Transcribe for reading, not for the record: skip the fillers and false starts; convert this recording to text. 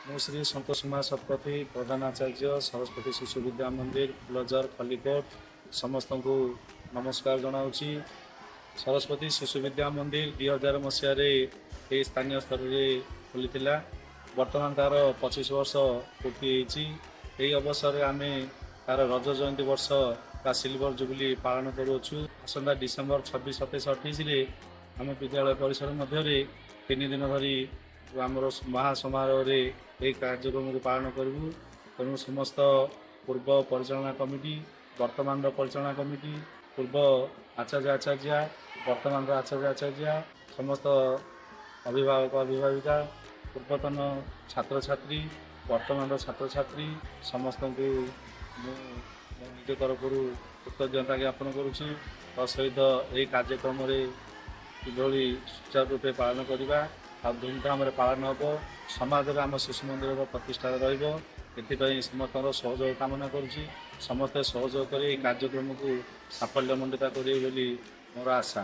ମୁଁ ଶ୍ରୀ ସନ୍ତୋଷ କୁମାର ଶତପଥୀ ପ୍ରଧାନାଚାର୍ଯ୍ୟ ସରସ୍ୱତୀ ଶିଶୁ ବିଦ୍ୟା ମନ୍ଦିର ଫୁଲଝର ଖଲିକୋଟ ସମସ୍ତଙ୍କୁ ନମସ୍କାର ଜଣାଉଛି। ସରସ୍ୱତୀ ଶିଶୁ ବିଦ୍ୟା ମନ୍ଦିର 2000 ମସିହାରେ ଏହି ସ୍ଥାନୀୟ ସ୍ତରରେ ଖୋଲିଥିଲା। ବର୍ତ୍ତମାନ ତା'ର 25 ବର୍ଷ ପୂର୍ତ୍ତି ହୋଇଛି। ଏହି ଅବସରରେ ଆମେ ତା'ର ରଜ ଜୟନ୍ତୀ ବର୍ଷ ବା ସିଲଭର ଜୁବଲି ପାଳନ କରୁଅଛୁ। ଆସନ୍ତା ଡିସେମ୍ବର 26, 27, 28ରେ ଆମ ବିଦ୍ୟାଳୟ ପରିସର ମଧ୍ୟରେ 3 ଦିନ ଧରି ଆମର ମହାସମାରୋହରେ ଏହି କାର୍ଯ୍ୟକ୍ରମକୁ ପାଳନ କରିବୁ। ତେଣୁ ସମସ୍ତ ପୂର୍ବ ପରିଚାଳନା କମିଟି, ବର୍ତ୍ତମାନର ପରିଚାଳନା କମିଟି, ପୂର୍ବ ଆଚାର୍ଯ୍ୟ ବର୍ତ୍ତମାନର ଆଚାର୍ଯ୍ୟା, ସମସ୍ତ ଅଭିଭାବକ ଅଭିଭାବିକା, ପୂର୍ବତନ ଛାତ୍ରଛାତ୍ରୀ, ବର୍ତ୍ତମାନର ଛାତ୍ରଛାତ୍ରୀ ସମସ୍ତଙ୍କୁ ମୁଁ ମୋ ନିଜ ତରଫରୁ କୃତଜ୍ଞତା ଜ୍ଞାପନ କରୁଛି। ତା ସହିତ ଏହି କାର୍ଯ୍ୟକ୍ରମରେ କିଭଳି ସୁଚାରୁ ରୂପେ ପାଳନ କରିବା ଆଉ ଧୁମଧାମରେ ପାଳନ ହେବ, ସମାଜରେ ଆମ ଶିଶୁ ମନ୍ଦିରର ପ୍ରତିଷ୍ଠା ରହିବ, ଏଥିପାଇଁ ସମସ୍ତଙ୍କର ସହଯୋଗ କାମନା କରୁଛି। ସମସ୍ତେ ସହଯୋଗ କରି ଏହି କାର୍ଯ୍ୟକ୍ରମକୁ ସାଫଲ୍ୟମଣ୍ଡିତ କରିବେ ବୋଲି ମୋର ଆଶା।